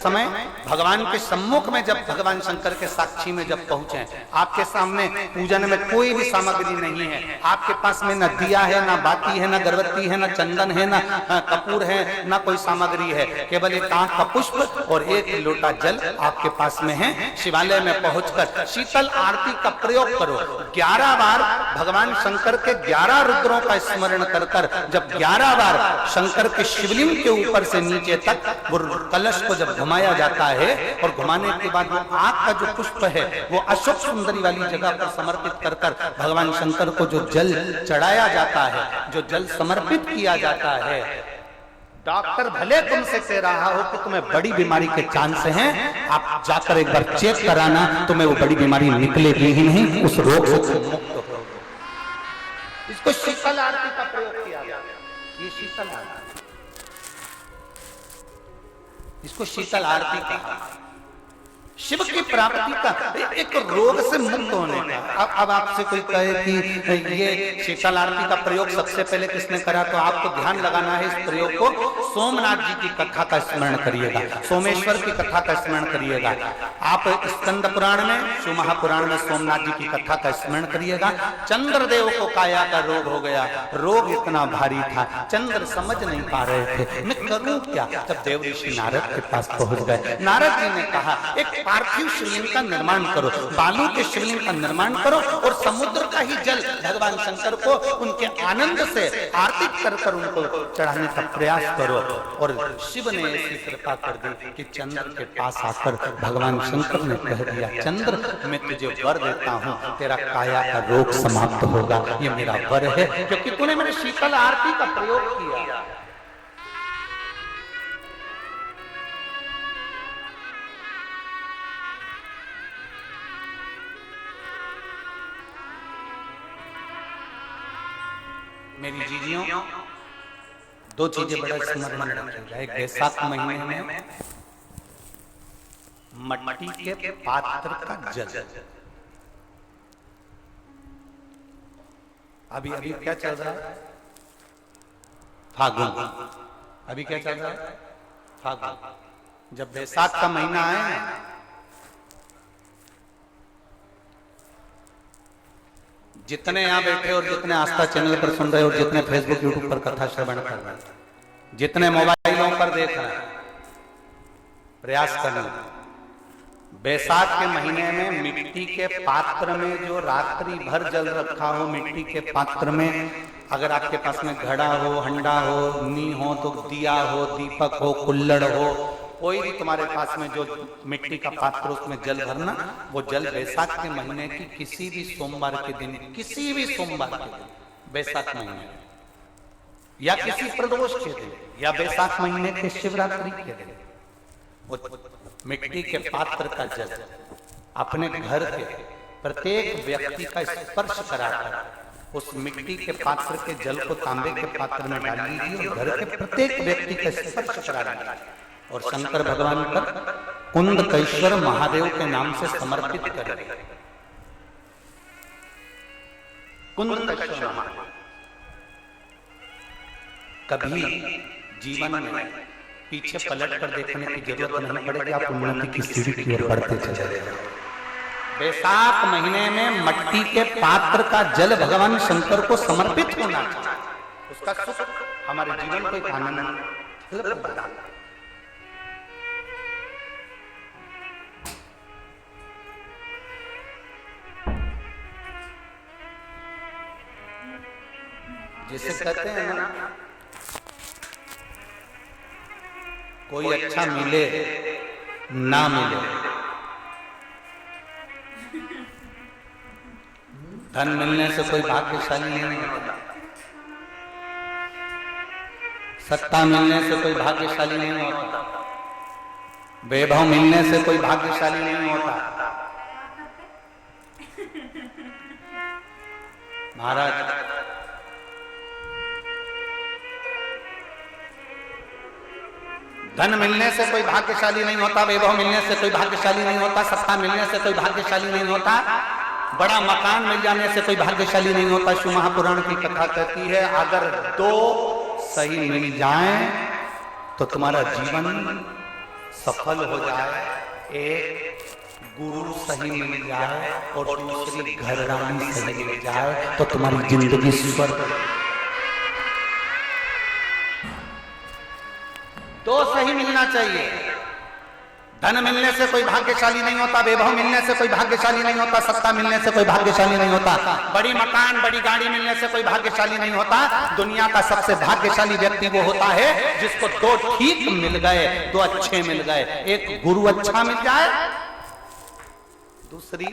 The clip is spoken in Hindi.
समय भगवान के सम्मुख में जब भगवान शंकर के साक्षी में जब पहुंचे, आपके सामने पूजन में कोई भी सामग्री नहीं है, आपके पास में न दिया है, न बाती है, न गर्भवती है, न चंदन है, न कपूर है, न कोई सामग्री है, केवल एक आंख का पुष्प और एक लोटा जल आपके पास में है। शिवालय में पहुंचकर शीतल आरती का प्रयोग करो। 11 बार भगवान शंकर के 11 रुद्रों का स्मरण कर कर जब 11 बार शंकर के शिवलिंग के ऊपर से नीचे तक वो कलश को जब घुमाया जाता है और घुमाने के बाद वो आंख का जो पुष्प है वो अशोक सुंदरी वाली जगह पर समर्पित कर कर भगवान शंकर को जो जल चढ़ाया जाता है, जो जल समर्पित किया जाता है, डॉक्टर भले तुमसे कह रहा हो कि तुम्हें बड़ी बीमारी के चांस हैं, आप जाकर एक बार चेक कराना, तुम्हें वो बड़ी बीमारी निकलेगी ही नहीं, उस रोग से तुम मुक्त हो। इसको शीतल आरती का प्रयोग किया गया। ये शीतल आरती, इसको शीतल आरती कहा। शिव की प्राप्ति का एक रोग से मुक्त होने का। अब आपसे कोई कहे कि ये शीतल आरती का प्रयोग सबसे पहले किसने करा, तो आपको ध्यान लगाना है इस प्रयोग को। सोमनाथ जी की कथा का स्मरण करिएगा, सोमेश्वर की कथा का स्मरण करिएगा। आप स्कंद पुराण में, शिव महापुराण में सोमनाथ जी की कथा का स्मरण करिएगा। चंद्रदेव को काया का रोग हो गया, रोग इतना भारी था, चंद्र समझ नहीं पा रहे थे, मैं करूं क्या। जब देव ऋषि नारद के पास पहुंच गए, नारद जी ने कहा एक पार्थिव शिवलिंग का निर्माण करो, बालू के शिवलिंग का निर्माण करो और समुद्र का ही जल भगवान शंकर को उनके आनंद से आरती कर कर उनको चढ़ाने का प्रयास करो। और शिव ने ऐसी कृपा कर दी कि चंद्र के पास आकर भगवान शंकर ने कह दिया, चंद्र मैं तुझे वर देता हूँ, तेरा काया का रोग समाप्त होगा, ये मेरा वर है क्योंकि तूने मेरे शीतल आरती का प्रयोग किया। मेरी जीजियों, दो चीजें बड़ा स्मरण में रखिएगा। एक बैसाख महीने में मट्टी के पात्र का जल, अभी अभी क्या चल रहा है, फागुन, अभी क्या चल रहा है, फागुन। जब बैसाख का महीना आए, जितने यहाँ बैठे और जितने आस्था चैनल पर सुन रहे और जितने फेसबुक यूट्यूब पर कथा श्रवण कर रहे हैं, जितने मोबाइलों पर देख रहे हैं, प्रयास करना, बैसाख के महीने में मिट्टी के पात्र में जो रात्रि भर जल रखा हो, मिट्टी के पात्र में, अगर आपके पास में घड़ा हो, हंडा हो, नी हो, तो दिया हो, दीपक हो, कुल्लड़ हो, कोई भी तुम्हारे पास में जो मिट्टी का पात्र उसमें जल भरना, वो जल बैसाख के महीने की किसी भी सोमवार के दिन, किसी भी सोमवार के दिन, बैसाख महीने या किसी प्रदोष के दिन या बैसाख महीने के शिवरात्रि के दिन, वो मिट्टी के पात्र का जल अपने घर के प्रत्येक व्यक्ति का स्पर्श कराकर उस मिट्टी के पात्र के जल को तांबे के पात्र में डाल लीजिए और घर के प्रत्येक व्यक्ति का स्पर्श करा लीजिए और शंकर भगवान पर कुंडकेश्वर महादेव के नाम से समर्पित करें। कुंडकेश्वर महादेव कभी जीवन में पीछे पलट कर देखने की जरूरत नहीं पड़ेगी, आप उन्नति की सीढ़ी की ओर बढ़ते चले जाएंगे। बैसाख महीने में मट्टी के पात्र का जल भगवान शंकर को समर्पित होना चाहिए, उसका सुख हमारे जीवन को एक आनंद। जिसे कहते हैं ना, कोई अच्छा मिले ना मिले, धन मिलने से कोई भाग्यशाली नहीं होता, सत्ता मिलने से कोई भाग्यशाली नहीं होता, वैभव मिलने से कोई भाग्यशाली नहीं होता। महाराज धन मिलने से कोई भाग्यशाली नहीं होता, वैभव मिलने से कोई भाग्यशाली नहीं होता, सत्ता मिलने से कोई भाग्यशाली नहीं होता, बड़ा मकान मिल जाने से कोई भाग्यशाली नहीं होता। शिव महापुराण की कथा कहती है अगर दो सही मिल जाएं तो तुम्हारा जीवन सफल हो जाए, एक गुरु सही मिल जाए और दूसरी घरवाली सही मिल जाए तो तुम्हारी जिंदगी स्वर्ग। दो सही मिलना चाहिए। धन मिलने से कोई भाग्यशाली नहीं होता, वैभव मिलने से कोई भाग्यशाली नहीं होता, सत्ता मिलने से कोई भाग्यशाली नहीं होता, बड़ी मकान बड़ी गाड़ी मिलने से कोई भाग्यशाली नहीं होता। दुनिया का सबसे भाग्यशाली व्यक्ति वो होता है जिसको दो ठीक मिल गए, दो अच्छे मिल गए। एक गुरु अच्छा मिल जाए, दूसरी